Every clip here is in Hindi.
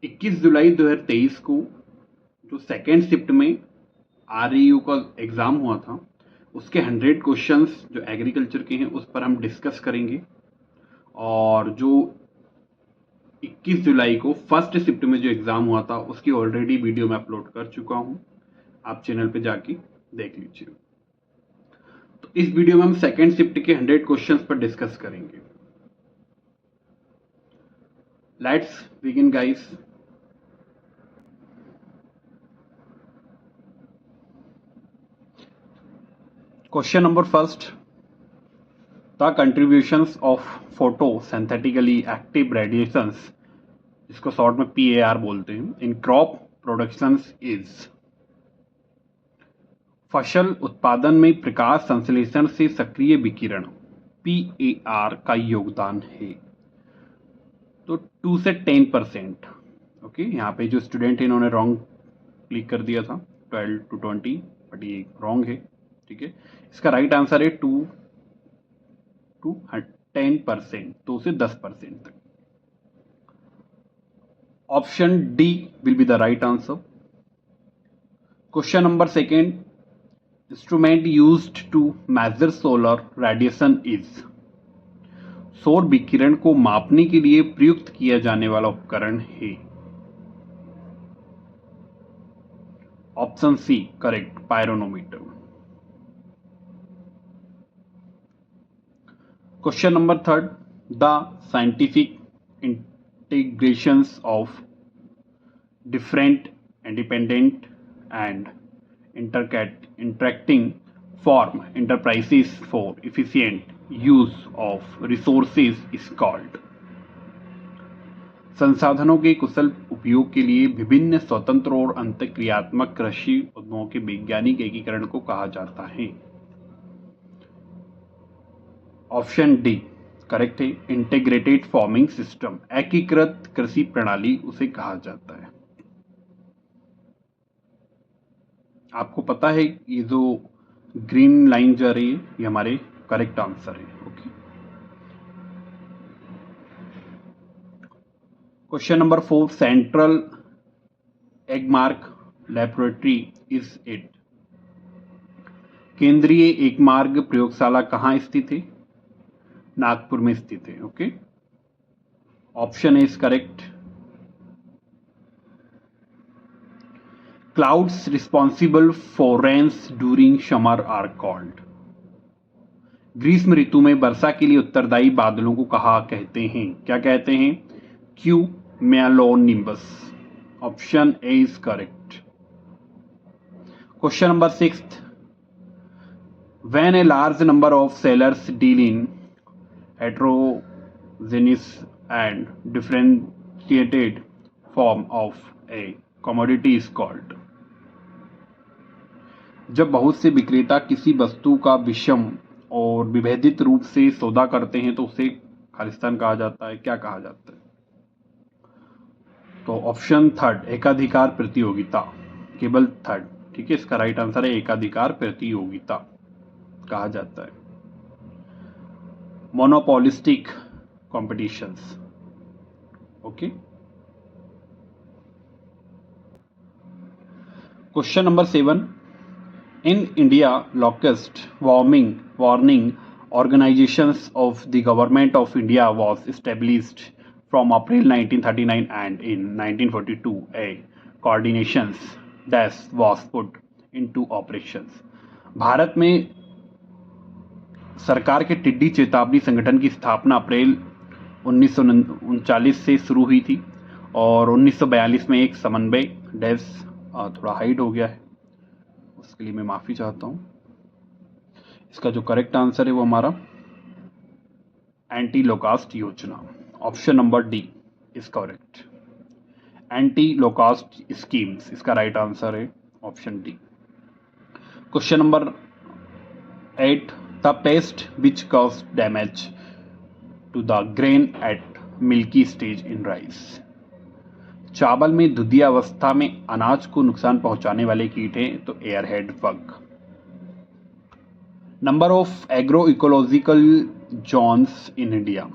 21 जुलाई 2023 को जो सेकेंड शिफ्ट में REU का एग्ज़ाम हुआ था उसके 100 क्वेश्चंस जो एग्रीकल्चर के हैं उस पर हम डिस्कस करेंगे। और जो 21 जुलाई को फर्स्ट शिफ्ट में जो एग्ज़ाम हुआ था उसकी ऑलरेडी वीडियो मैं अपलोड कर चुका हूँ, आप चैनल पे जाके देख लीजिए। तो इस वीडियो में हम सेकेंड शिफ्ट के 100 क्वेश्चंस पर डिस्कस करेंगे। Let's begin guys. Question number first, the contributions of photosynthetically active radiations, इसको शॉर्ट में PAR बोलते हैं, इन क्रॉप प्रोडक्शंस इज। फसल उत्पादन में प्रकाश संश्लेषण से सक्रिय विकिरण PAR का योगदान है। तो 2 से 10%। ओके, यहाँ पे जो स्टूडेंट है इन्होंने रॉन्ग क्लिक कर दिया था 12 to 20, बट ये रॉन्ग है। ठीक है, इसका राइट आंसर है 2 to 10%, 2 से 10% तक। Option D will be the right answer. Question number second, instrument used to measure solar radiation is. सौर विकिरण को मापने के लिए प्रयुक्त किया जाने वाला उपकरण है। Option C correct, pyranometer. Question number third, the scientific integrations of different independent and interacting form enterprises for efficient use of resources is called। संसाधनों के कुशल उपयोग के लिए विभिन्न स्वतंत्र और अंतःक्रियात्मक कृषि उद्यमों के वैज्ञानिक एकीकरण को कहा जाता है। ऑप्शन डी करेक्ट है, इंटीग्रेटेड फार्मिंग सिस्टम, एकीकृत कृषि प्रणाली उसे कहा जाता है। आपको पता है ये जो ग्रीन लाइन जा रही है ये हमारे करेक्ट आंसर है। Okay, question number 4, central Agmark laboratory is it. केंद्रीय एकमार्ग प्रयोगशाला कहाँ स्थित है? नागपुर में स्थित है। Okay, option is correct. Clouds responsible for rains during summer are called। ग्रीष्म ऋतु में वर्षा के लिए उत्तरदायी बादलों को कहा कहते हैं? क्या कहते हैं? Cumulonimbus. Option A is correct. Question number 6, when a large number of sellers deal in heterogeneous and differentiated form of a commodity is called। जब बहुत से विक्रेता किसी वस्तु का विषम और विभेदित रूप से सौदा करते हैं तो उसे खालिस्तान कहा जाता है। क्या कहा जाता है? तो ऑप्शन थर्ड, एकाधिकार प्रतियोगिता, केवल थर्ड। ठीक है, इसका राइट आंसर है एकाधिकार प्रतियोगिता कहा जाता है। Monopolistic competitions. Okay, question number 7, in India, locust warning organizations of the government of India was established from April 1939 and in 1942 a coordinations dash was put into operations। Bharat में सरकार के टिड्डी चेतावनी संगठन की स्थापना अप्रैल 1939 से शुरू हुई थी और 1942 में एक समन्वय डैश थोड़ा हाइड हो गया है, उसके लिए मैं माफ़ी चाहता हूँ। इसका जो करेक्ट आंसर है वो हमारा एंटी लोकास्ट योजना, option number D is correct. Anti locust schemes, इसका राइट आंसर है option D. Question number 8, the pest which cause damage to the grain at milky stage in rice. चावल में दुधिया अवस्था में अनाज को नुकसान पहुंचाने वाले कीट हैं तो earhead bug. Number of agro ecological zones in India,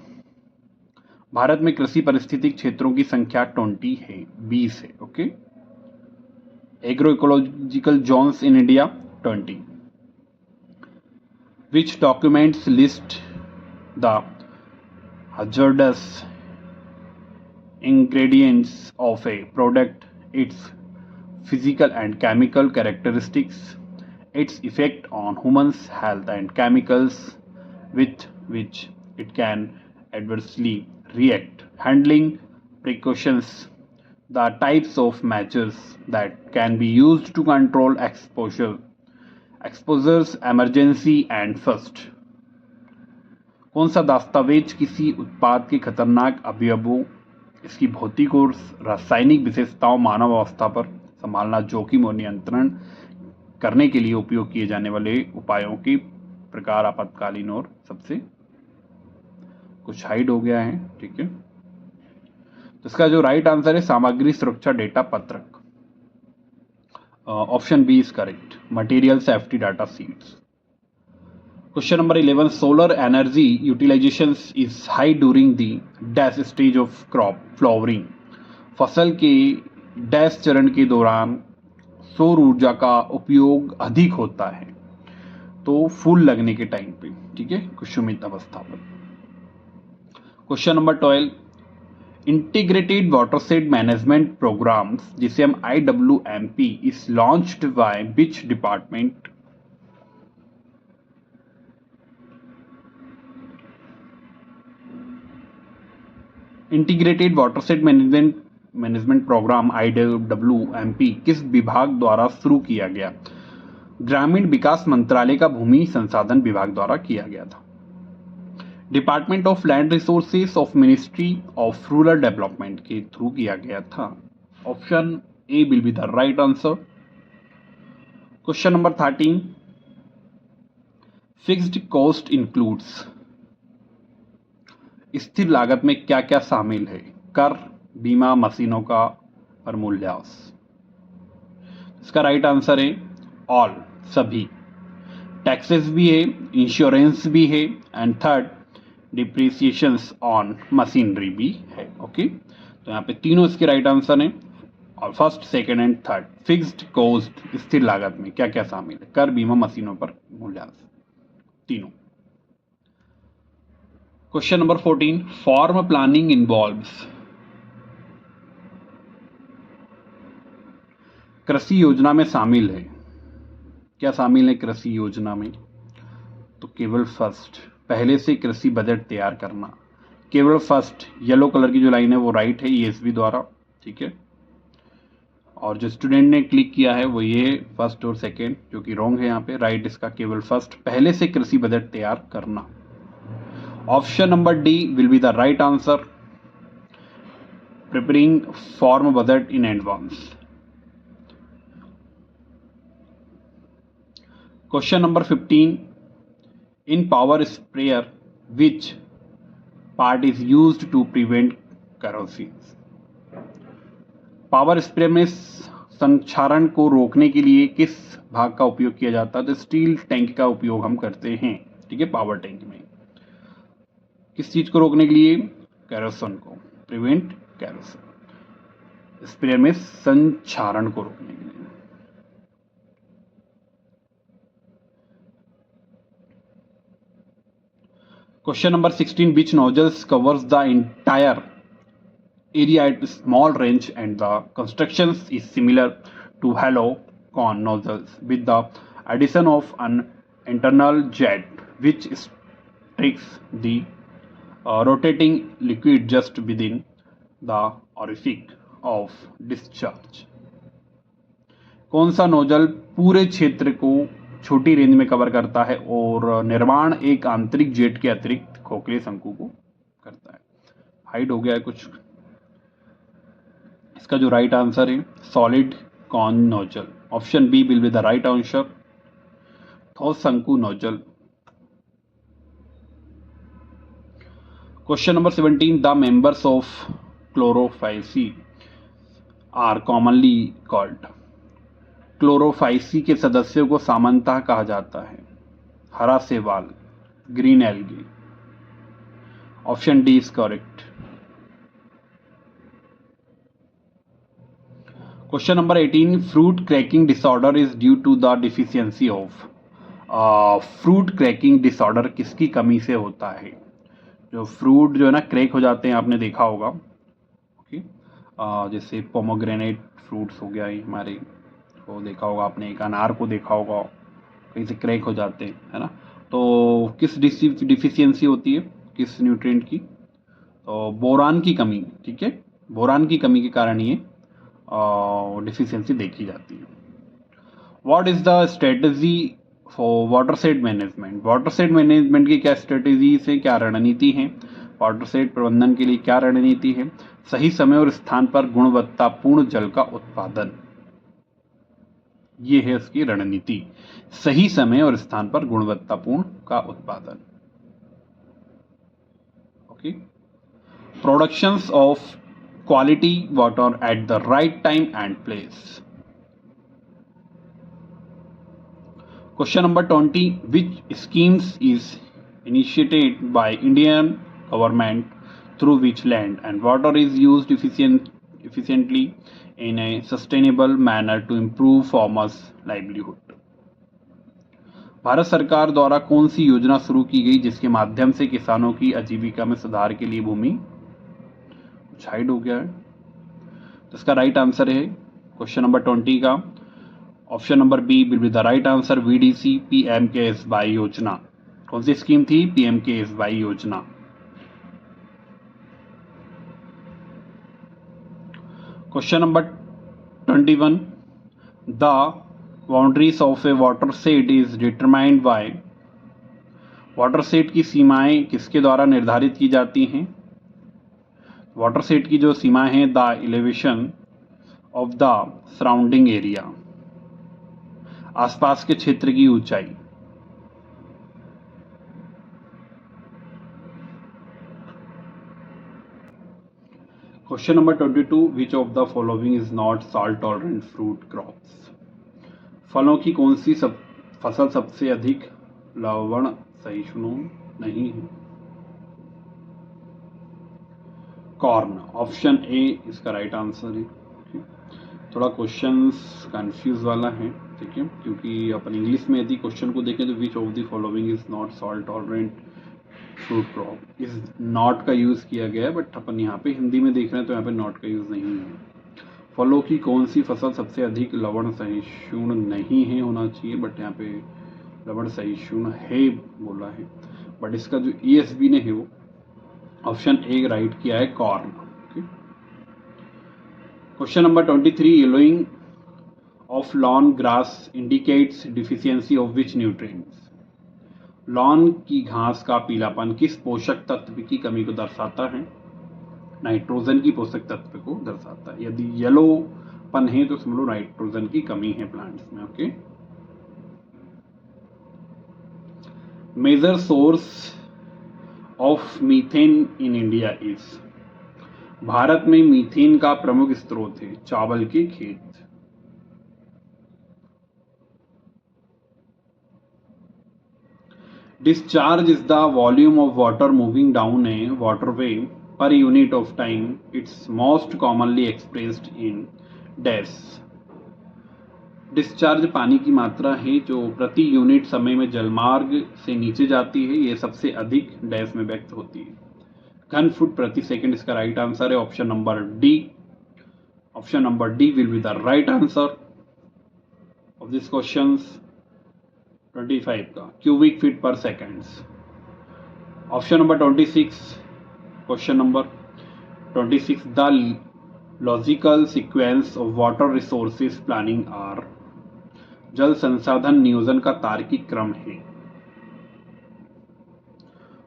भारत में कृषि पारिस्थितिक क्षेत्रों की संख्या 20 है, 20 है। Okay. Agro ecological zones in India 20। Which documents list the hazardous ingredients of a product, its physical and chemical characteristics, its effect on humans' health, and chemicals with which it can adversely react, handling precautions, the types of measures that can be used to control exposures, emergency and first। कौन सा दस्तावेज किसी उत्पाद के खतरनाक अवयवों, इसकी भौतिक और रासायनिक विशेषताओं, मानव अवस्था पर संभालना, जोखिम और नियंत्रण करने के लिए उपयोग किए जाने वाले उपायों के प्रकार, आपातकालीन और सबसे कुछ हाइड हो गया है। ठीक है, तो इसका जो राइट आंसर है सामग्री सुरक्षा डेटा पत्रक, option B is correct, material safety data sheets. Question number 11, solar energy utilization is high during the dash stage of crop flowering. फसल के डैश चरण के दौरान सौर ऊर्जा का उपयोग अधिक होता है, तो फूल लगने के टाइम पे। ठीक है, कुसुमित अवस्था पर। Question number 12, integrated watershed management programmes, जिसे हम IWMP, is launched by which department. Integrated watershed management programme IWMP किस विभाग द्वारा शुरू किया गया? ग्रामीण विकास मंत्रालय का भूमि संसाधन विभाग द्वारा किया गया था। Department of land resources of ministry of rural development के थ्रू किया गया था। Option A will be the right answer. Question number 13, fixed cost includes, स्थिर लागत में क्या क्या शामिल है? कर, बीमा, मशीनों का और मूल्यह्रास। इसका राइट आंसर है ऑल, सभी। टैक्सेस भी है, इंश्योरेंस भी है, एंड थर्ड डिप्रिसिएशंस ऑन मशीनरी भी है। ओके, तो यहाँ पे तीनों इसके राइट आंसर हैं, और first, second and third. Fixed cost, स्थिर लागत में क्या क्या शामिल है? कर, बीमा, मशीनों पर मूल्यह्रास, तीनों। Question number 14, form planning involves, कृषि योजना में शामिल है, क्या शामिल है कृषि योजना में? तो केवल फर्स्ट, पहले से कृषि बजट तैयार करना। केवल फर्स्ट, येलो कलर की जो लाइन है वो राइट है ESV द्वारा। ठीक है, और जो स्टूडेंट ने क्लिक किया है वो ये फर्स्ट और सेकेंड, जो कि रॉन्ग है यहाँ पे। राइट इसका केवल फर्स्ट, पहले से कृषि बजट तैयार करना। Option number D will be the right answer, preparing form budget in advance. Question number 15, in power sprayer which part is used to prevent corrosion. Power spray में संक्षारण को रोकने के लिए किस भाग का उपयोग किया जाता है? तो स्टील टैंक का उपयोग हम करते हैं। ठीक है, पावर टैंक में किस चीज को रोकने के लिए? कैरोसिन को, प्रिवेंट कैरोसिन। स्प्रेयर में संक्षारण को रोकने के लिए। Question number 16, which nozzles covers the entire area at small range and the construction is similar to hollow cone nozzles with the addition of an internal jet which restricts the rotating liquid just within the orifice of discharge। कौन सा नोजल पूरे क्षेत्र को छोटी रेंज में कवर करता है और निर्माण एक आंतरिक जेट के अतिरिक्त खोखले शंकु को करता है? हाइड हो गया है कुछ। इसका जो राइट आंसर है solid cone nozzle, option B will be the right answer, ठोस शंकु nozzle. Question number 17, the members of chlorophyceae are commonly called. Chlorophyceae के सदस्यों को सामान्यतः कहा जाता है हरा शैवाल, green algae. Option D is correct, question number 18, fruit cracking disorder is due to the deficiency of. Fruit cracking disorder किसकी कमी से होता है? जो फ्रूट जो है ना क्रैक हो जाते हैं, आपने देखा होगा। ओके, जैसे पोमोग्रेनेट फ्रूट्स हो गया, ये हमारे को देखा होगा आपने, एक अनार को देखा होगा, कहीं से क्रैक हो जाते हैं, है ना। तो किस डिफिशियंसी होती है, किस न्यूट्रिएंट की? तो बोरान की कमी, ठीक है, बोरान की कमी के कारण ये डिफिशियंसी देखी जाती है। What is the strategy for watershed management? Watershed management की क्या स्ट्रेटेजी है, क्या रणनीति है? वाटरशेड प्रबंधन के लिए क्या रणनीति है? सही समय और स्थान पर गुणवत्तापूर्ण जल का उत्पादन, ये है उसकी रणनीति। सही समय और स्थान पर गुणवत्तापूर्ण का उत्पादन। Okay, productions of quality water at the right time and place. Question number 20, which schemes is initiated by Indian government through which land and water is used efficiently in a sustainable manner to improve farmers' livelihood? Bharat सरकार द्वारा कौन सी योजना शुरू की गई जिसके माध्यम से किसानों की आजीविका में सुधार के लिए भूमि कुछ हाइड हो गया है? तो इसका राइट आंसर है क्वेश्चन नंबर 20 का option number B will be the right answer, VDC PMKSY योजना। कौन सी स्कीम थी? पीएमकेएसवाई योजना। Question number 21, the boundaries of a watershed is determined by. Watershed की सीमाएं किसके द्वारा निर्धारित की जाती हैं? वाटरशेड की जो सीमाएं हैं, the elevation of the surrounding area, आसपास के क्षेत्र की ऊंचाई। Question number 22, which of the following is not salt tolerant fruit crops? फलों की कौन सी फसल सबसे अधिक लवण सहिष्णु नहीं है? कॉर्न, ऑप्शन ए इसका राइट आंसर है। थोड़ा क्वेश्चंस कंफ्यूज वाला है, ठीक है, क्योंकि अपन इंग्लिश में यदि क्वेश्चन को देखें तो which of the following is not salt tolerant fruit crop, इस नॉट का यूज किया गया है, बट अपन यहाँ पे हिंदी में देख रहे हैं तो यहाँ पे नॉट का यूज नहीं है। फलों की कौन सी फसल सबसे अधिक लवण सहिष्णु नहीं है होना चाहिए, बट यहाँ पे लवण सहिष्णु है बोला है, बट इसका जो ESV ने है वो ऑप्शन ए राइट किया है, corn. Question number 23, yellowing of lawn grass indicates deficiency of which nutrients? Lawn की घास का पीलापन किस पोषक तत्व की कमी को दर्शाता है? नाइट्रोजन की पोषक तत्व को दर्शाता है। यदि येलोपन है तो समझ लो नाइट्रोजन की कमी है प्लांट्स में। Okay, major source of methane in India is. भारत में मीथेन का प्रमुख स्रोत है चावल के खेत। Discharge is the volume of water moving down a waterway per unit of time. It's most commonly expressed in dash. Discharge पानी की मात्रा है जो प्रति यूनिट समय में जलमार्ग से नीचे जाती है, ये सबसे अधिक डैश में व्यक्त होती है। घन फुट प्रति सेकंड इसका राइट आंसर है option number D. Option number D will be the right answer of this question 25 का, cubic feet per seconds. Option number 26, question number 26, the logical sequence of water resources planning are. जल संसाधन नियोजन का तार्किक क्रम है।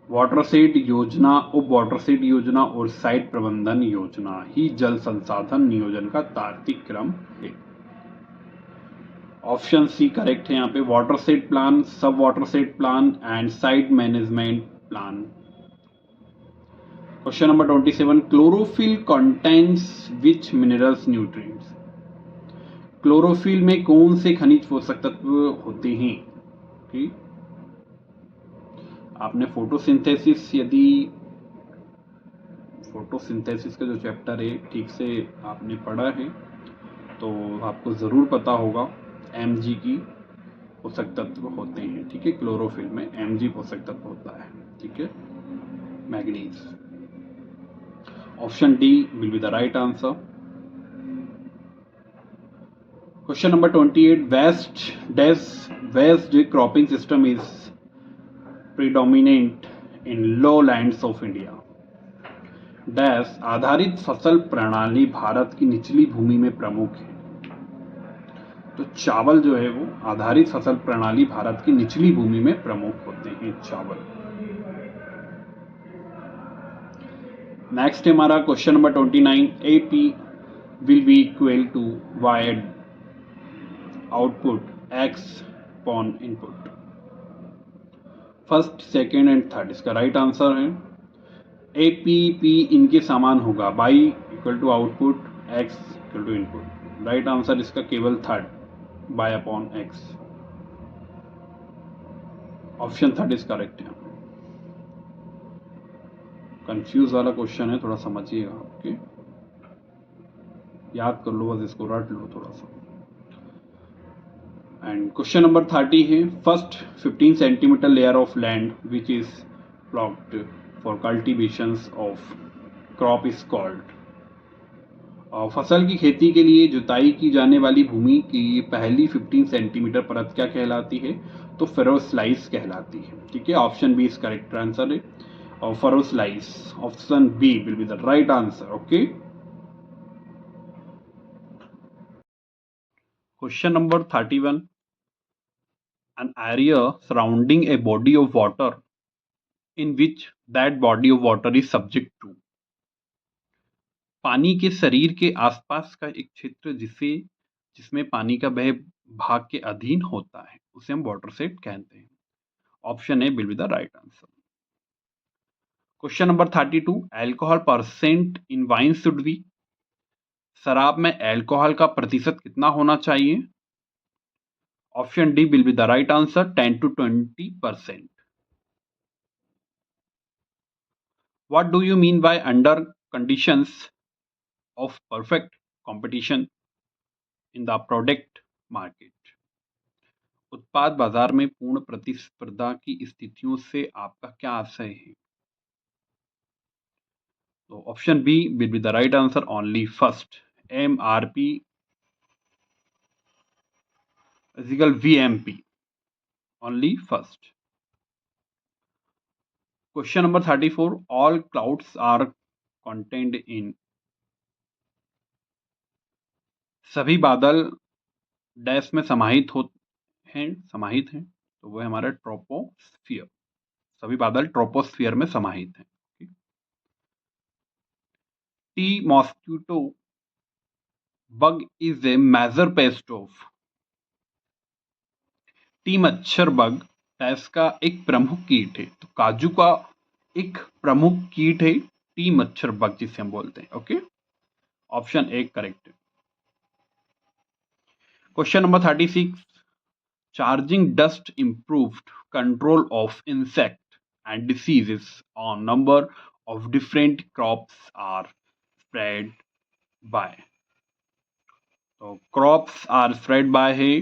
वाटरशेड योजना, उप वाटरशेड योजना और साइट प्रबंधन योजना ही जल संसाधन नियोजन का तार्किक क्रम है। ऑप्शन सी करेक्ट है यहाँ पे, वाटरशेड प्लान, सब watershed plan and site management plan. Question number 27, chlorophyll contains which minerals nutrients? Chlorophyll में कौन से खनिज पोषक तत्व होते हैं? okay? आपने फोटोसिंथेसिस, यदि फोटोसिंथेसिस का जो चैप्टर है ठीक से आपने पढ़ा है तो आपको ज़रूर पता होगा Mg की पोषक तत्व होते हैं, ठीक है। क्लोरोफिल में Mg पोषक तत्व होता है, ठीक है, manganese. Option D will be the right answer. Question number 28, based cropping system is predominant in lowlands of India। Dash आधारित फसल प्रणाली भारत की निचली भूमि में प्रमुख है। तो चावल जो है वो आधारित फसल प्रणाली भारत की निचली भूमि में प्रमुख होते हैं, चावल। नेक्स्ट है हमारा question number 29, AP will be equal to Y output X upon input. First, second and third इसका राइट आंसर है। APP इनके समान होगा, Y equal to output X equal to input. Right answer इसका केवल third, Y upon X। Option third is correct है। कंफ्यूज वाला क्वेश्चन है, थोड़ा समझिएगा, ओके। याद कर लो, बस इसको रट लो थोड़ा सा। एंड क्वेश्चन नंबर 30 है, first 15 centimetre layer of land which is ploughed for cultivations of crop is called. फसल की खेती के लिए जुताई की जाने वाली भूमि की पहली 15 सेंटीमीटर परत क्या कहलाती है? तो फेरोस्लाइस कहलाती है, ठीक है। Option B is correct answer है, और फेरोस्लाइस, option B will be the right answer, okay. Question number 31, an area surrounding a body of water in which that body of water is subject to। पानी के शरीर के आसपास का एक क्षेत्र जिसमें पानी का वह भाग के अधीन होता है उसे हम वाटर सेट कहते हैं। Option A will be the right answer. Question number 32, alcohol percent in wine should be. शराब में एल्कोहल का प्रतिशत कितना होना चाहिए? Option D will be the right answer, 10 to 20%। What do you mean by under conditions of perfect competition in the product market. उत्पाद बाजार में पूर्ण प्रतिस्पर्धा की स्थितियों से आपका क्या आशय है? तो option B will be the right answer, only first, MRP is equal VMP, only first। Question number 34, all clouds are contained in। सभी बादल डैश में समाहित हैं, तो वो हमारा ट्रोपोस्फियर। सभी बादल ट्रोपोस्फियर में समाहित हैं। Tea mosquito bug is a major pest of. Tea मच्छर बग डैश का एक प्रमुख कीट है, तो काजू का एक प्रमुख कीट है टी मच्छर बग, जिसे हम बोलते हैं, ओके। ऑप्शन ए करेक्ट है। Question number 36, charging dust improved control of insect and diseases on number of different crops are spread by. तो क्रॉप्स आर स्प्रेड बाय है,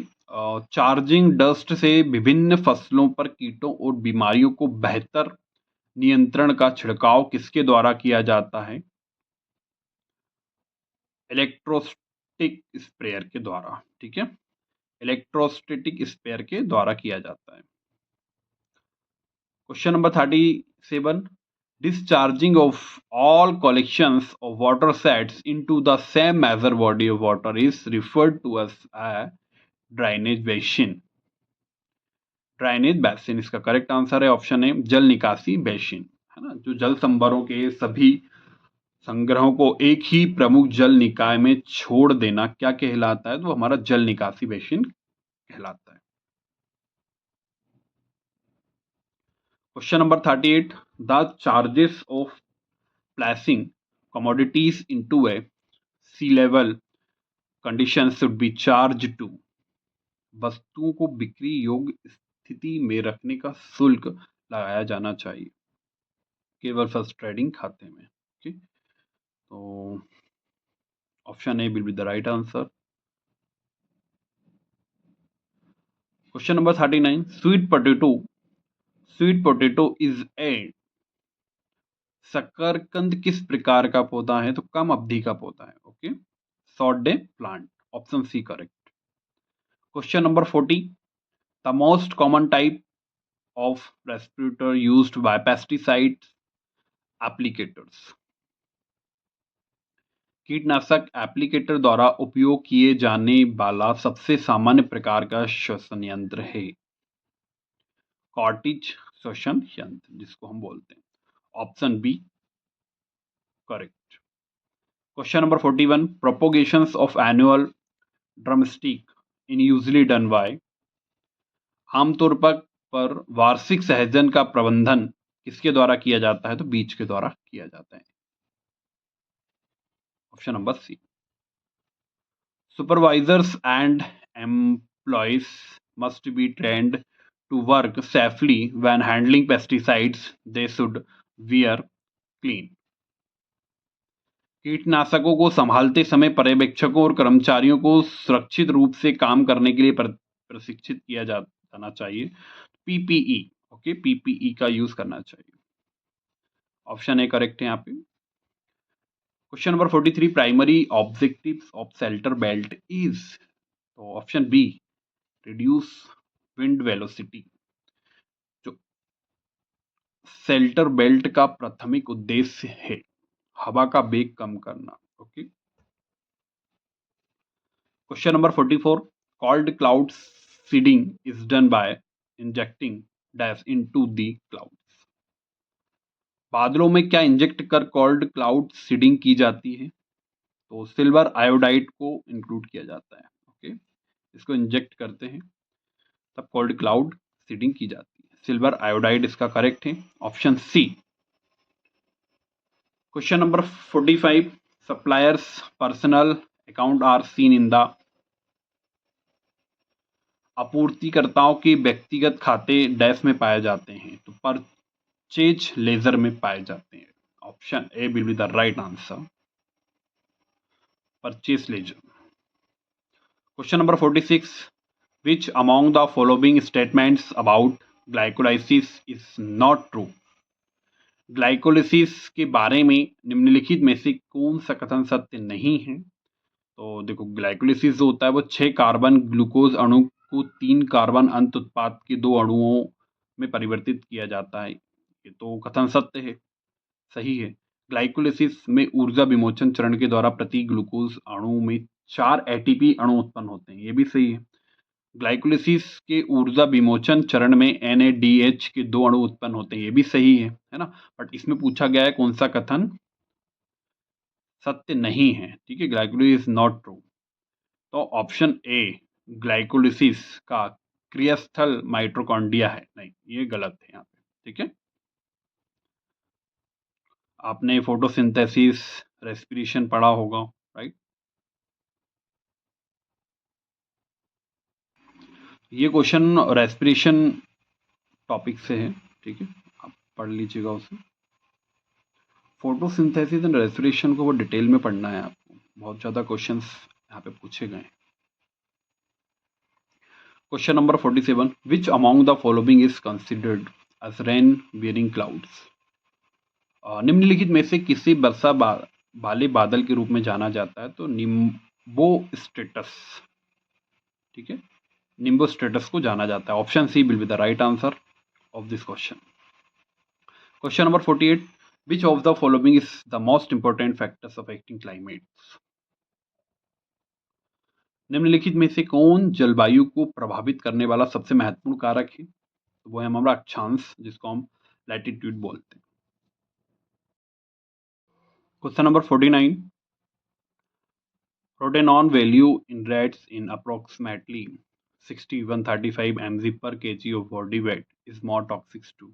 चार्जिंग डस्ट से विभिन्न फसलों पर कीटों और बीमारियों को बेहतर नियंत्रण का छिड़काव किसके द्वारा किया जाता है? इलेक्ट्रोस्टिक स्प्रेयर के द्वारा, ठीक है, इलेक्ट्रोस्टैटिक स्प्रेयर के द्वारा किया जाता है। Question number 37, discharging of all collections of water sets into the same major body of water is referred to as a drainage basin। Drainage basin इसका करेक्ट आंसर है, ऑप्शन ए जल निकासी बेसिन, है ना। जो जल संभरों के सभी संग्रहों को एक ही प्रमुख जल निकाय में छोड़ देना क्या कहलाता है? तो हमारा जल निकासी बेसिन कहलाता है। Question number 38, the charges of placing commodities into a saleable condition should be charge to. वस्तुओं को बिक्री योग्य स्थिति में रखने का शुल्क लगाया जाना चाहिए केवल फर्स्ट ट्रेडिंग खाते में, ठीक। तो option A will be the right answer. Question number 39, sweet potato is a शकरकंद किस प्रकार का पौधा है? तो कम अवधि का पौधा है। Okay, short day plant, option C correct. Question number 40, the most common type of respirator used by pesticide applicators. कीटनाशक एप्लीकेटर द्वारा उपयोग किए जाने वाला सबसे सामान्य प्रकार का श्वसन यंत्र है कॉर्टिज श्वसन यंत्र, जिसको हम बोलते हैं। Option B correct. Question number 41, propagations of annual drumstick in usually done by. आमतौर पर वार्षिक सहजन का प्रबंधन किसके द्वारा किया जाता है? तो बीज के द्वारा किया जाता है। Option number C. Supervisors and employees must be trained to work safely when handling pesticides. They should wear clean. कीटनाशकों को संभालते समय पर्यवेक्षकों और कर्मचारियों को सुरक्षित रूप से काम करने के लिए प्रशिक्षित किया जाना चाहिए। पीपीई, ओके, पीपीई का यूज करना चाहिए। ऑप्शन ए करेक्ट है यहाँ पे। Question number 43, primary objectives of shelter belt is. तो option B reduce wind velocity. जो शेल्टर बेल्ट का प्राथमिक उद्देश्य है हवा का वेग कम करना। Okay. Question number 44, cold cloud seeding is done by injecting dash into the clouds. बादलों में क्या इंजेक्ट कर कॉल्ड क्लाउड सीडिंग की जाती है? तो सिल्वर आयोडाइड को इंक्लूड किया जाता है। ओके, इसको इंजेक्ट करते हैं तब कॉल्ड क्लाउड सीडिंग की जाती है। सिल्वर आयोडाइड इसका करेक्ट है, option C. Question number 45, suppliers personal account are seen in the. आपूर्तिकर्ताओं के व्यक्तिगत खाते डैश में पाए जाते हैं? तो परचेज लेजर में पाए जाते हैं। Option A will be the right answer, purchase laser. Question number 46, which among the following statements about glycolysis is not true? Glycolysis के बारे में निम्नलिखित में से कौन सा कथन सत्य नहीं है? तो देखो, ग्लाइकोलिसिस जो होता है वो 6 कार्बन ग्लूकोज अणु को 3 कार्बन अंत उत्पाद के 2 अणुओं में परिवर्तित किया जाता है। ये तो कथन सत्य है, सही है। ग्लाइकोलिसिस में ऊर्जा विमोचन चरण के द्वारा प्रति ग्लूकोज अणु में 4 एटीपी अणु उत्पन्न होते हैं, ये भी सही है। ग्लाइकोलिसिस के ऊर्जा विमोचन चरण में NADH के 2 अणु उत्पन्न होते हैं, ये भी सही है ना। बट इसमें पूछा गया है कौन सा कथन सत्य नहीं है। ठीक है, ग्लाइकोलिसिस इज नॉट ट्रू। तो ऑप्शन ए ग्लाइकोलिसिस का क्रियास्थल माइटोकॉन्ड्रिया है, नहीं, ये गलत है यहाँ पे। ठीक है, आपने फोटोसिंथेसिस रेस्पिरेशन पढ़ा होगा, राइट। ये क्वेश्चन रेस्पिरेशन टॉपिक से है, ठीक है, आप पढ़ लीजिएगा उसे। फोटोसिंथेसिस एंड रेस्पिरेशन को वो डिटेल में पढ़ना है आपको, बहुत ज़्यादा क्वेश्चंस यहाँ पे पूछे गए। Question number 47, which among the following is considered as rain bearing clouds. निम्नलिखित में से किसी वर्षा वाले बादल के रूप में जाना जाता है? तो निम्बो स्टेटस, ठीक है, निम्बो स्टेटस को जाना जाता है। Option C will be the right answer of this question. Question number 48, which of the following is the most important factors affecting climate? निम्नलिखित में से कौन जलवायु को प्रभावित करने वाला सबसे महत्वपूर्ण कारक है? तो वो है हमारा अक्षांश, जिसको हम लैटिट्यूड बोलते हैं। Question number 49, रोटेनॉन value in rats in approximately 60-135 mg per kg of body weight is more toxic to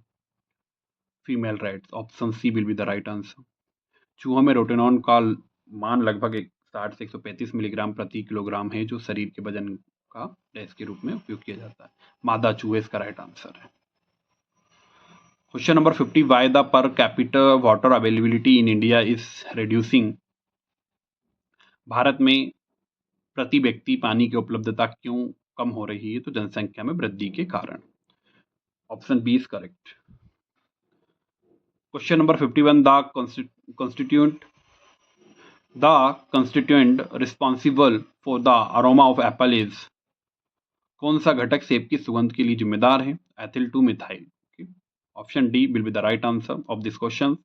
female rats. Option C will be the right answer. चूहों में रोटेनॉन का मान लगभग 60 से 135 मिलीग्राम प्रति किलोग्राम है, जो शरीर के वजन का डैश के रूप में उपयोग किया जाता है। मादा चूहे इसका राइट आंसर है। Question number 50, why the per capita water availability in India is reducing. Bharat में प्रति व्यक्ति पानी की उपलब्धता क्यों कम हो रही है, तो जनसंख्या में वृद्धि के कारण। Option B is correct. Question number 51, the constituent responsible for the aroma of apple is, कौन सा घटक सेब की सुगंध के लिए जिम्मेदार है? Ethyl two methyl. Option D will be the right answer of this question.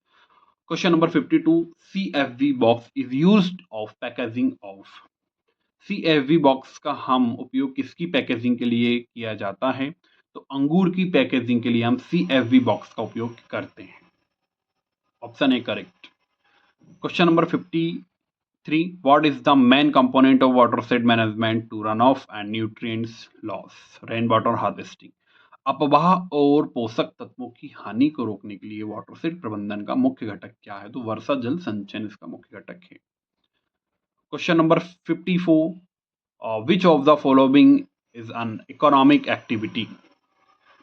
Question number 52, CFV box is used of packaging of, CFV box का हम उपयोग किसकी पैकेजिंग के लिए किया जाता है? तो अंगूर की पैकेजिंग के लिए हम CFV बॉक्स का उपयोग करते हैं। Option A correct. Question number 53, what is the main component of watershed management to runoff and nutrients loss, rain water harvesting? अपवाह और पोषक तत्वों की हानि को रोकने के लिए वाटरशेड प्रबंधन का मुख्य घटक क्या है? तो वर्षा जल संचयन इसका मुख्य घटक है। Question number 54, which of the following is an economic activity,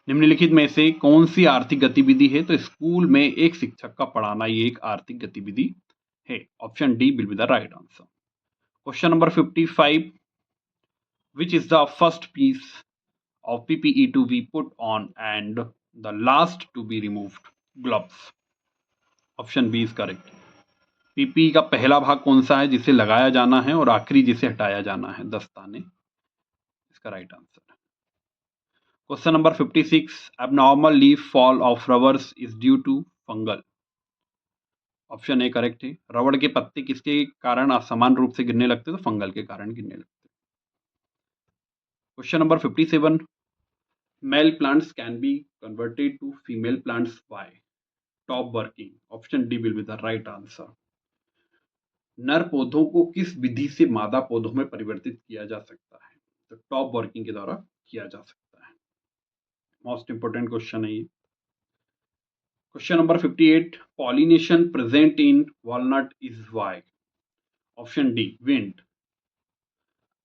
निम्नलिखित में से कौन सी आर्थिक गतिविधि है? तो स्कूल में एक शिक्षक का पढ़ाना ये एक आर्थिक गतिविधि है। Option D will be the right answer. Question number 55, which is the first piece of PPE to be put on and the last to be removed? Gloves. Option B is correct. PPE का पहला भाग कौन सा है जिसे लगाया जाना है और आखिरी जिसे हटाया जाना है? दस्ताने, इसका right answer. Question number 56, abnormal leaf fall of rubbers is due to fungal. Option A correct है। रबड़ के पत्ते किसके कारण असमान रूप से गिरने लगते? तो फंगल के कारण गिरने लगते। Question number 57, male plants can be converted to female plants by top working. Option D will be the right answer. नर पौधों को किस विधि से मादा पौधों में परिवर्तित किया जा सकता है? तो टॉप वर्किंग के द्वारा किया जा सकता है। मोस्ट इंपोर्टेंट क्वेश्चन है ये। Question number 58, pollination present in walnut is by? Option D wind.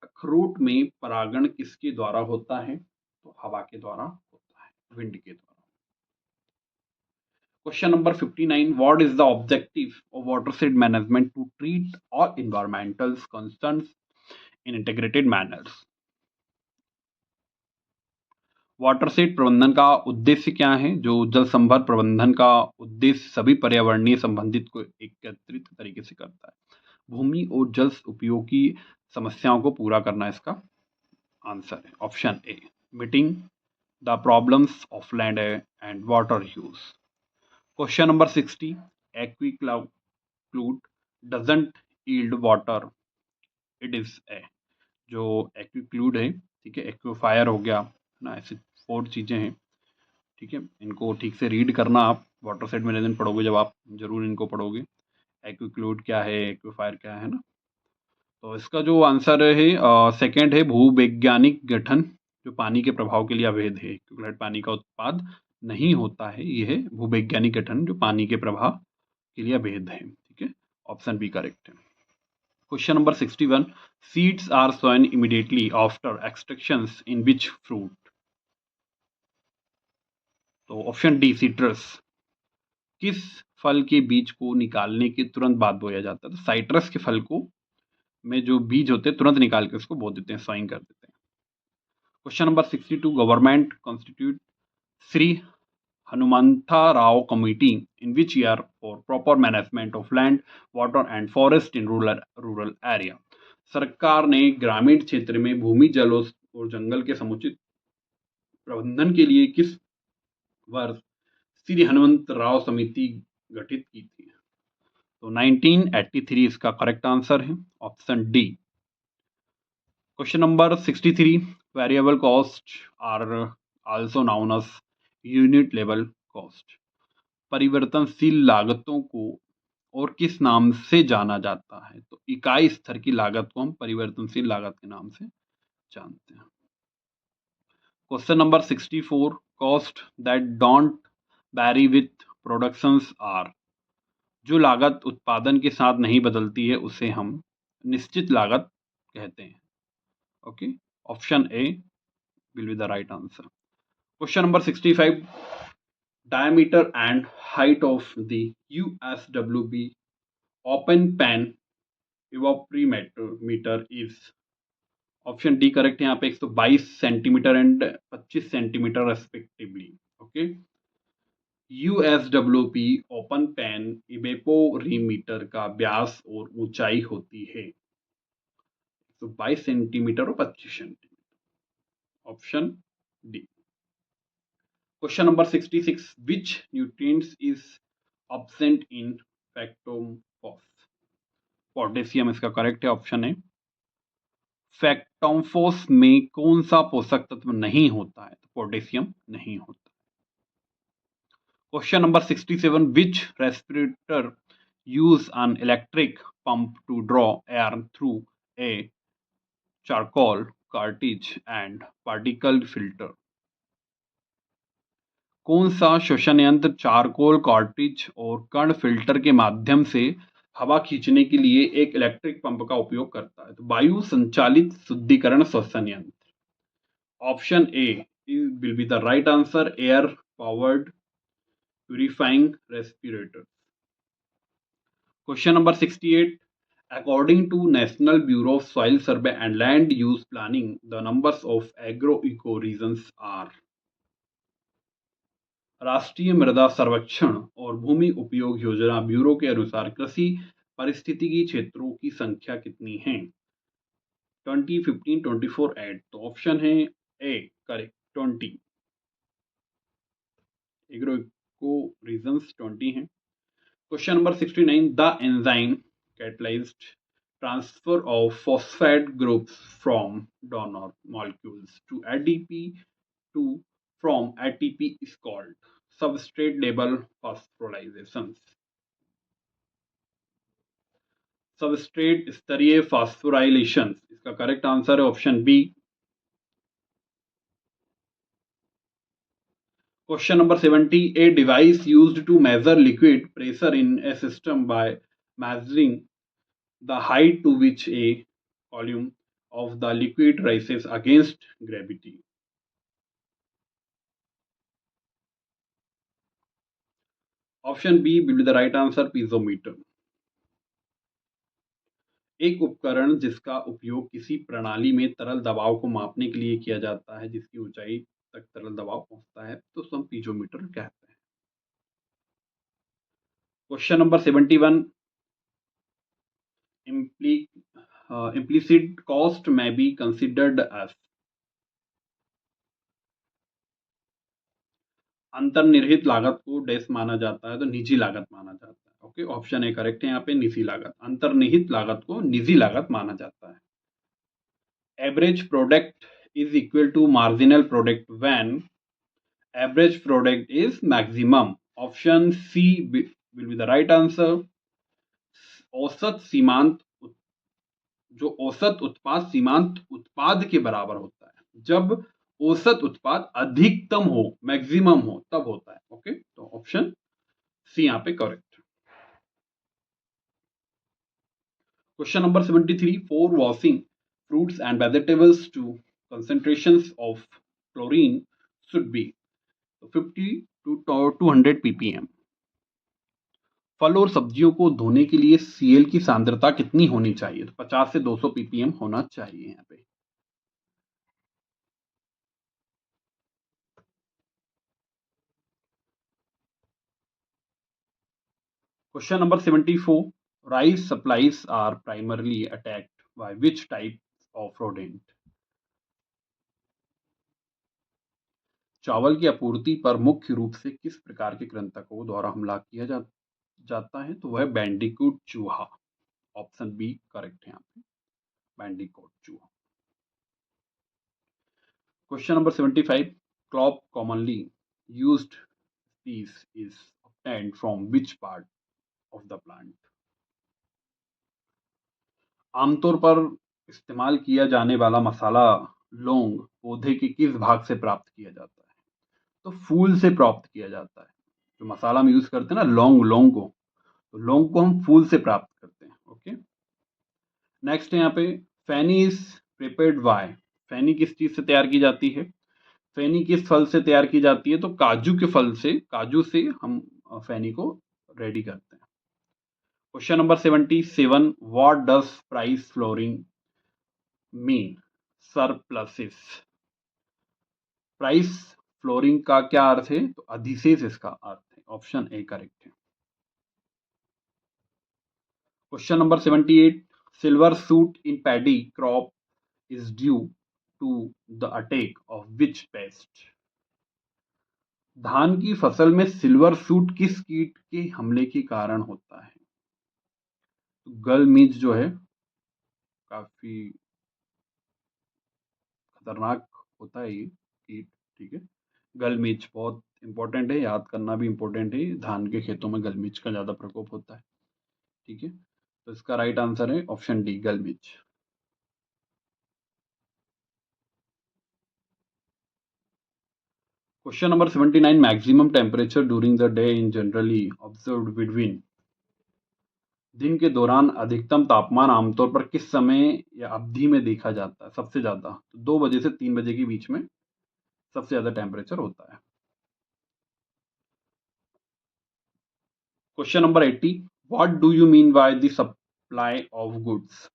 अखरोट में परागण किसके द्वारा होता है? तो हवा के द्वारा होता है, विंड के द्वारा। Question number 59, what is the objective of watershed management to treat all environmental concerns in integrated manners? Watershed प्रबंधन का उद्देश्य क्या है? जो जल संभर प्रबंधन का उद्देश्य सभी पर्यावरणीय संबंधित को एकत्रित तरीके से करता है। भूमि और जल उपयोग की समस्याओं को पूरा करना इसका आंसर है। Option A, meeting the problems of land and water use. Question number 60, aquiclude doesn't yield water, it is A. जो एक्वीक्लूड है, ठीक है, एक्वीफायर हो गया ना, ऐसे 4 चीज़ें हैं, ठीक है। इनको ठीक से रीड करना, आप वाटरशेड मैनेजमेंट पढ़ोगे जब आप जरूर इनको पढ़ोगे। एक्वीक्लूड क्या है, एक्वीफायर क्या है ना। तो इसका जो आंसर है सेकंड है, भूवैज्ञानिक गठन जो पानी के प्रभाव के लिए अवैध है, क्योंकि पानी का उत्पाद नहीं होता है, ये है भूवैज्ञानिक गठन जो पानी के प्रभाव के लिए अवैध है, ठीक है। ऑप्शन बी करेक्ट है। Question number 61, seeds are sown immediately after extractions in which fruit? तो ऑप्शन डी सिट्रस। किस फल के बीज को निकालने के तुरंत बाद बोया जाता है? तो साइट्रस के फल को में जो बीज होते हैं तुरंत निकाल के उसको बो देते हैं, सोइंग कर देते हैं। Question number 62, government constitute Shri Hanumantha Rao committee in which year for proper management of land water and forest in rural area? सरकार ने ग्रामीण क्षेत्र में भूमि, जल और जंगल के समुचित प्रबंधन के लिए किस वर्ष श्री हनुमंत राव समिति गठित की थी? तो 1983 इसका करेक्ट आंसर है। Option D. Question number 63, variable cost are also known as unit level cost. परिवर्तनशील लागतों को और किस नाम से जाना जाता है? तो इकाई स्तर की लागत को हम परिवर्तनशील लागत के नाम से जानते हैं। Question number 64, cost that don't vary with productions are. जो लागत उत्पादन के साथ नहीं बदलती है उसे हम निश्चित लागत कहते हैं। Okay, option A will be the right answer. Question number 65, diameter and height of the USWB open pan evaporimeter is? Option D correct है यहाँ पे, 122 centimetre and 25 centimetre respectively. Okay, USWP open pan evaporimeter का व्यास और ऊंचाई होती है 122 सेंटीमीटर और 25 centimetre. Option D. Question number 66, which nutrients is absent in Factamfos? Potassium इसका करेक्ट है, ऑप्शन है। फैक्टोम्फॉस में कौन सा पोषक तत्व नहीं होता है? तो पोटेशियम नहीं होता। Question number 67, which respirator use an electric pump to draw air through a charcoal cartridge and particle filter? कौन सा श्वसन यंत्र चारकोल कार्ट्रिज और कण फिल्टर के माध्यम से हवा खींचने के लिए एक इलेक्ट्रिक पंप का उपयोग करता है? तो वायु संचालित शुद्धिकरण श्वसन यंत्र। Option A will be the right answer, air powered purifying respirator. Question number 68, according to National Bureau of Soil Survey and Land Use Planning, the numbers of agroecoregions are? राष्ट्रीय मृदा सर्वेक्षण और भूमि उपयोग योजना ब्यूरो के अनुसार कृषि पारिस्थितिकी क्षेत्रों की संख्या कितनी है? 20, 15, 24, 8। तो ऑप्शन है ए करेक्ट, 20। एग्रो रीजन्स 20 हैं। Question number 69, the enzyme catalyzed transfer of phosphate groups from donor molecules to ADP to from ATP is called substrate level phosphorylation। Substrate स्तरीय फॉस्फोराइलेशन, इसका करेक्ट आंसर है option B. Question number 70, a device used to measure liquid pressure in a system by measuring the height to which a column of the liquid rises against gravity। Option B will be the right answer, piezometer। एक उपकरण जिसका उपयोग किसी प्रणाली में तरल दबाव को मापने के लिए किया जाता है, जिसकी ऊंचाई तक तरल दबाव पहुंचता है, तो उसको हम पीजोमीटर कहते हैं। Question number 71, implicit cost may be considered as? अंतर्निहित लागत को डैश माना जाता है, तो निजी लागत माना जाता है। ओके, ऑप्शन ए करेक्ट है यहाँ पे, निजी लागत। अंतर्निहित लागत को निजी लागत माना जाता है। Average product is equal to marginal product when average product is maximum. Option C will be the right answer. औसत सीमांत, जो औसत उत्पाद सीमांत उत्पाद के बराबर होता है, जब औसत उत्पाद अधिकतम हो, मैक्सिमम हो, तब होता है। ओके, तो ऑप्शन सी यहाँ पे correct. Question number 73, for washing fruits and vegetables to concentrations of chlorine should be 50 to 200 ppm। फल और सब्जियों को धोने के लिए सीएल की सांद्रता कितनी होनी चाहिए? तो 50 से 200 ppm होना चाहिए यहाँ पे। Question number 74, rice supplies are primarily attacked by which type of rodent? चावल की आपूर्ति पर मुख्य रूप से किस प्रकार के कृंतकों द्वारा हमला किया जाता है? तो वह बैंडिकूट चूहा। ऑप्शन बी करेक्ट है यहाँ पे, बैंडिकूट चूहा। Question number 75, crop commonly used species is obtained from which part of the plant? आमतौर पर इस्तेमाल किया जाने वाला मसाला लौंग पौधे के किस भाग से प्राप्त किया जाता है? तो फूल से प्राप्त किया जाता है। जो मसाला में यूज करते हैं ना लौंग को, तो लौंग को हम फूल से प्राप्त करते हैं। ओके, नेक्स्ट है यहाँ पे, फैनी इज प्रिपेयर्ड बाय। फैनी किस चीज से तैयार की जाती है? फैनी किस फल से तैयार की जाती है? तो काजू के फल से, काजू से हम फैनी को रेडी करते हैं। Question number 77, what does price flooring mean? Surpluses. Price flooring का क्या अर्थ है? तो अधिशेष इसका अर्थ है। ऑप्शन ए करेक्ट है। Question number 78, silver shoot in paddy crop is due to the attack of which pest? धान की फसल में सिल्वर सूट किस कीट के हमले के कारण होता है? तो गल मिर्च जो है काफी खतरनाक होता है ये कीट। ठीक है, गल मिर्च बहुत इंपॉर्टेंट है, याद करना भी इंपॉर्टेंट है। धान के खेतों में गल मिर्च का ज्यादा प्रकोप होता है। ठीक है, तो इसका राइट आंसर है ऑप्शन डी, गल मिर्च। Question number 79, maximum temperature during the day in generally observed between. दिन के दौरान अधिकतम तापमान आमतौर पर किस समय या अवधि में देखा जाता है सबसे ज्यादा? तो 2 बजे से 3 बजे के बीच में सबसे ज्यादा टेम्परेचर होता है। Question number 80, what do you mean by the supply of goods?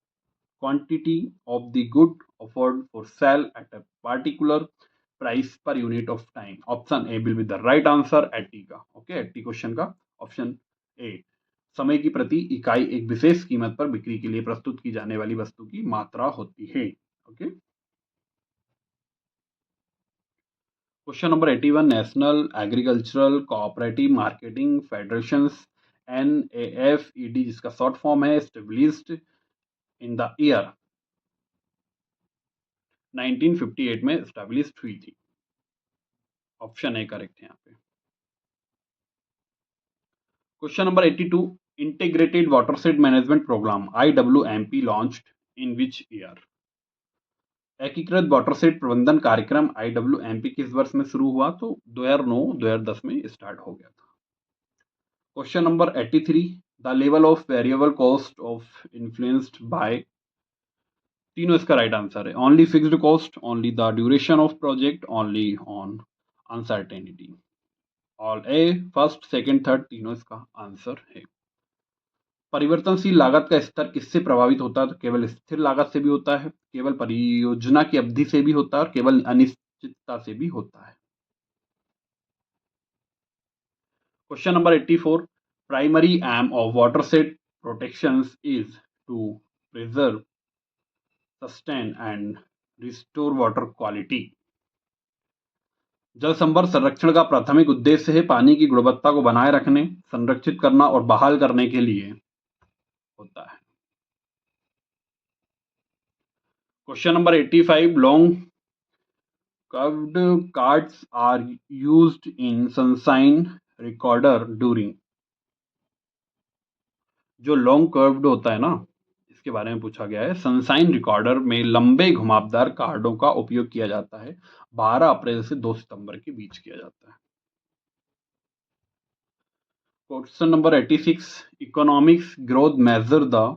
Quantity of the good offered for sale at a particular price per unit of time. Option A will be the right answer, 80 का। ओके, 80 क्वेश्चन का ऑप्शन ए। समय की प्रति इकाई एक विशेष कीमत पर बिक्री के लिए प्रस्तुत की जाने वाली वस्तु की मात्रा होती है। Okay, question number 81, national agricultural cooperative marketing federation NAFED, जिसका शॉर्ट फॉर्म है, एस्टेब्लिश्ड इन द ईयर 1958 में एस्टेब्लिश्ड हुई थी। ऑप्शन ए करेक्ट है यहाँ पे। Question number 82, integrated watershed management programme IWMP launched in which year? एकीकृत वाटरशेड प्रबंधन कार्यक्रम IWMP किस वर्ष में शुरू हुआ? तो 2009-2010 में स्टार्ट हो गया था। Question number 83, the level of variable cost of influenced by. तीनों इसका राइट आंसर है। Only fixed cost, only the duration of project, only on uncertainty. All A, first second third तीनों इसका आंसर है। परिवर्तनशील लागत का स्तर किससे प्रभावित होता है? तो केवल स्थिर लागत से भी होता है, केवल परियोजना की अवधि से भी होता है, और केवल अनिश्चितता से भी होता है। Question number 84, primary aim of watershed protection is to preserve, sustain and restore water quality. जल संवर्धन संरक्षण का प्राथमिक उद्देश्य है पानी की गुणवत्ता को बनाए रखने, संरक्षित करना और बहाल करने के लिए होता है। Question number 85, long curved cards are used in sunshine recorder during. जो लॉन्ग कर्व्ड होता है ना, इसके बारे में पूछा गया है। सनशाइन रिकॉर्डर में लंबे घुमावदार कार्डों का उपयोग किया जाता है। 12 अप्रैल से 2 सितंबर के बीच किया जाता है। Question number 86, economics growth measure the.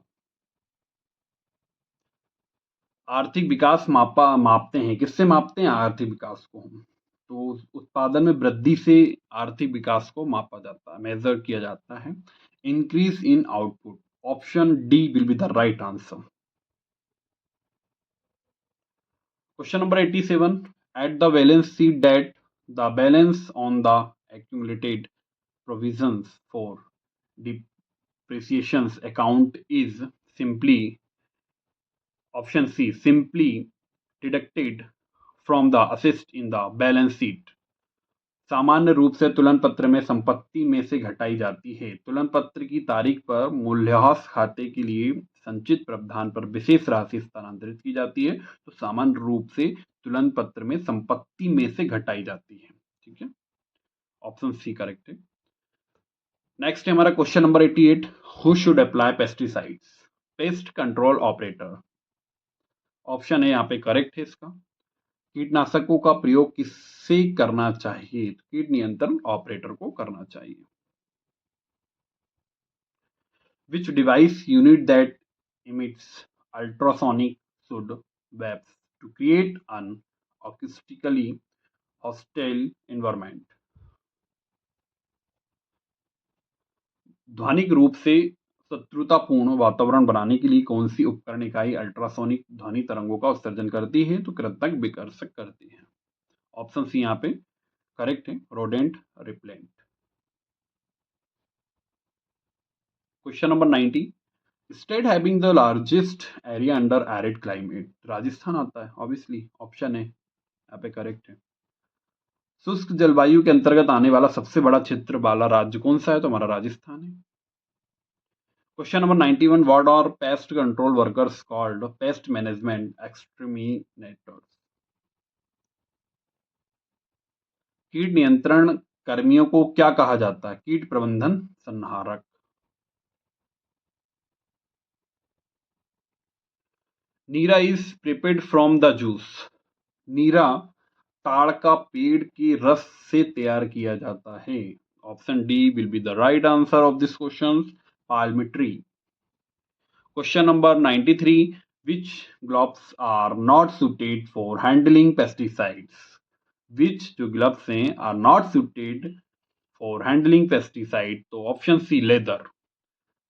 आर्थिक विकास मापते हैं, किससे मापते हैं आर्थिक विकास को हम? तो उत्पादन में वृद्धि से आर्थिक विकास को मापा जाता है, मेजर किया जाता है। Increase in output, option D will be the right answer. Question number 87, at the balance sheet date the balance on the accumulated provisions for depreciations account is simply, option C, simply deducted from the assets in the balance sheet। सामान्य रूप से तुलन पत्र में संपत्ति में से घटाई जाती है। तुलन पत्र की तारीख पर मूल्यह्रास खाते के लिए संचित प्रावधान पर विशेष राशि स्थानांतरित की जाती है। तो सामान्य रूप से तुलन पत्र में संपत्ति में से घटाई जाती है। ठीक है, ऑप्शन सी करेक्ट है। नेक्स्ट है हमारा question number 88, who should apply pesticides? Pest control operator. Option है यहाँ पे करेक्ट है इसका। कीटनाशकों का प्रयोग किससे करना चाहिए? कीट नियंत्रण ऑपरेटर को करना चाहिए। Which device unit that emits ultrasonic should waves to create an acoustically hostile environment? ध्वनिक रूप से शत्रुतापूर्ण वातावरण बनाने के लिए कौन सी उपकरण इकाई अल्ट्रासोनिक ध्वनि तरंगों का उत्सर्जन करती है? तो कृंतक विकर्षक करती है। ऑप्शन सी यहाँ पे करेक्ट है, rodent repellent. Question number 90, state having the largest area under arid climate, Rajasthan आता है ऑब्वियसली, ऑप्शन है यहाँ पे करेक्ट है। शुष्क जलवायु के अंतर्गत आने वाला सबसे बड़ा क्षेत्र वाला राज्य कौन सा है? तो हमारा राजस्थान है। Question number 91, what are pest control workers called? Pest management exterminators. कीट नियंत्रण कर्मियों को क्या कहा जाता है? कीट प्रबंधन संहारक। Neera is prepared from the juice, neera ताड़ का पेड़ के रस से तैयार किया जाता है। Option D will be the right answer of this question, palm tree. Question number 93, which gloves are not suited for handling pesticides? which जो ग्लव्स हैं are not suited for handling pesticide? तो ऑप्शन सी लेदर।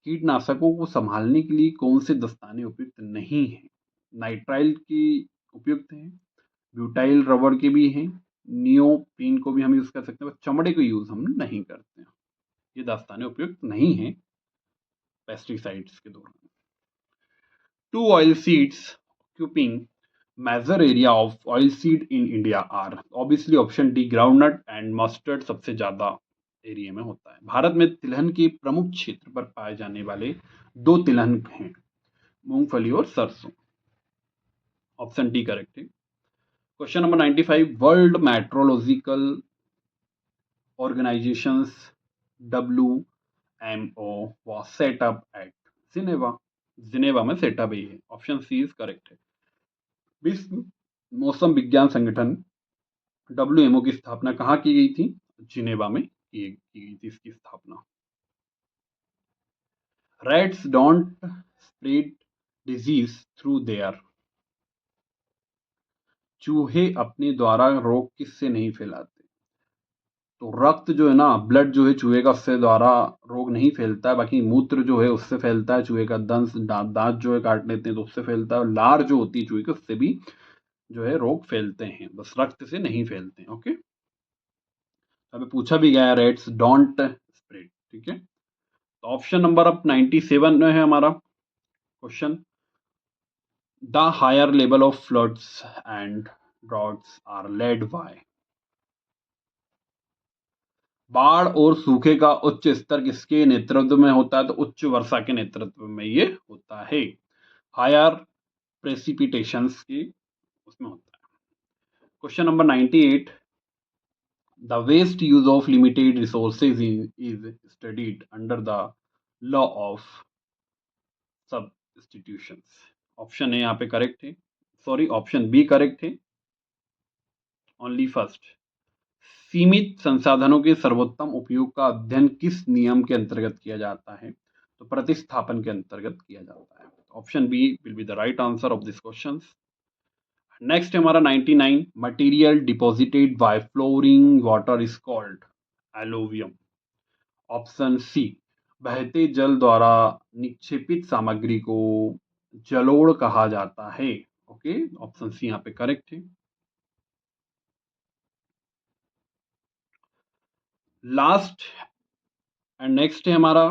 कीटनाशकों को संभालने के लिए कौन से दस्ताने उपयुक्त नहीं हैं? नाइट्राइल की उपयुक्त हैं, ब्यूटाइल रबर के भी हैं, नियोप्रीन को भी हम यूज कर सकते हैं, चमड़े को यूज हम नहीं करते हैं। ये दस्ताने उपयुक्त नहीं हैं पेस्टिसाइड्स के दौरान। Two oil seeds occupying major area of oil seed in India are obviously option D groundnut and mustard सबसे ज्यादा एरिया में होता है। भारत में तिलहन के प्रमुख क्षेत्र पर पाए जाने वाले दो तिलहन हैं, मूंगफली और सरसों। ऑप्शन डी करेक्ट है। Question number 95, World Meteorological Organisations WMO was set up at Geneva, Geneva में सेटअप है। ऑप्शन सी इज करेक्ट है। विश्व मौसम विज्ञान संगठन WMO की स्थापना कहाँ की गई थी? जिनेवा में की गई थी इसकी स्थापना। Rats don't spread disease through their, चूहे अपने द्वारा रोग किससे नहीं फैलाते? तो रक्त जो है ना, ब्लड जो है चूहे का, उससे द्वारा रोग नहीं फैलता है, बाकी मूत्र जो है उससे फैलता है चूहे का, दंश दांत जो है काट लेते हैं तो उससे फैलता है, लार जो होती है चूहे की उससे भी जो है रोग फैलते हैं, बस रक्त से नहीं फैलते हैं। ओके, अभी पूछा भी गया रेट्स डोंट स्प्रेड, ठीक है। तो ऑप्शन नंबर अब 97 में है हमारा question, the higher level of floods and droughts are led by, बाढ़ और सूखे का उच्च स्तर किसके नेतृत्व में होता है? तो उच्च वर्षा के नेतृत्व में ये होता है, हायर प्रेसिपिटेशंस की उसमें होता है। Question number 98, the waste use of limited resources is studied under the law of substitutions। Option A यहाँ पे करेक्ट है, सॉरी ऑप्शन बी करेक्ट है, ओनली फर्स्ट। सीमित संसाधनों के सर्वोत्तम उपयोग का अध्ययन किस नियम के अंतर्गत किया जाता है? तो प्रतिस्थापन के अंतर्गत किया जाता है। Option B will be the right answer of this question. Next हमारा 99, material deposited by flowing water is called alluvium. Option C, बहते जल द्वारा निक्षेपित सामग्री को जलोढ़ कहा जाता है। ओके, ऑप्शन सी यहाँ पे करेक्ट है। लास्ट एंड नेक्स्ट है हमारा,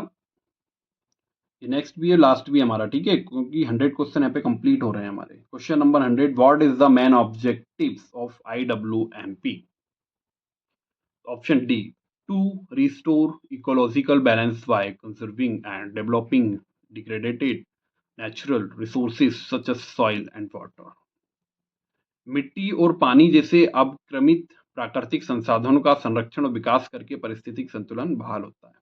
ये नेक्स्ट भी है लास्ट भी हमारा, ठीक है, क्योंकि 100 क्वेश्चन यहाँ पे कंप्लीट हो रहे हैं हमारे। Question number 100, what is the main objectives of IWMP? Option D, to restore ecological balance by conserving and developing degraded natural resources such as soil and water. मिट्टी और पानी जैसे अवक्रमित प्राकृतिक संसाधनों का संरक्षण और विकास करके पारिस्थितिक संतुलन बहाल होता है।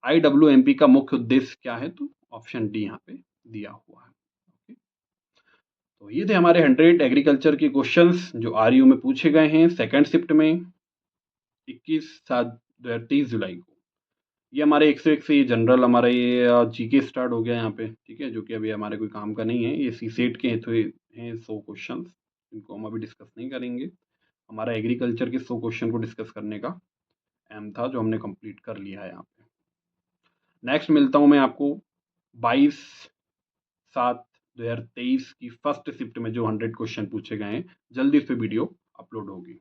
IWMP का मुख्य उद्देश्य क्या है? तो ऑप्शन डी यहाँ पे दिया हुआ है। ओके, तो ये थे हमारे 100 एग्रीकल्चर के क्वेश्चंस जो RU में पूछे गए हैं सेकेंड शिफ्ट में 21/7/2023 जुलाई को। ये हमारे 101 से ये जनरल हमारा ये GK स्टार्ट हो गया यहाँ पे, ठीक है, जो कि अभी हमारे कोई काम का नहीं है। ये CSET के हैं 100 क्वेश्चन, इनको हम अभी डिस्कस नहीं करेंगे। हमारा एग्रीकल्चर के 100 क्वेश्चन को डिस्कस करने का एम था जो हमने कंप्लीट कर लिया है यहाँ पे। नेक्स्ट मिलता हूँ मैं आपको 22/7/2023 की फर्स्ट शिफ्ट में जो 100 क्वेश्चन पूछे गए हैं, जल्दी इस पे वीडियो अपलोड होगी।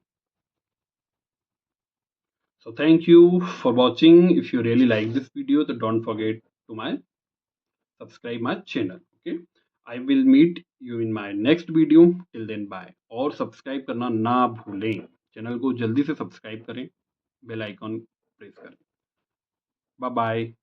So thank you for watching. If you really like this video, then don't forget to subscribe my channel. Okay, I will meet you in my next video. Till then, bye. और सब्सक्राइब करना ना भूलें, चैनल को जल्दी से सब्सक्राइब करें, बेल आइकॉन प्रेस करें। Bye bye.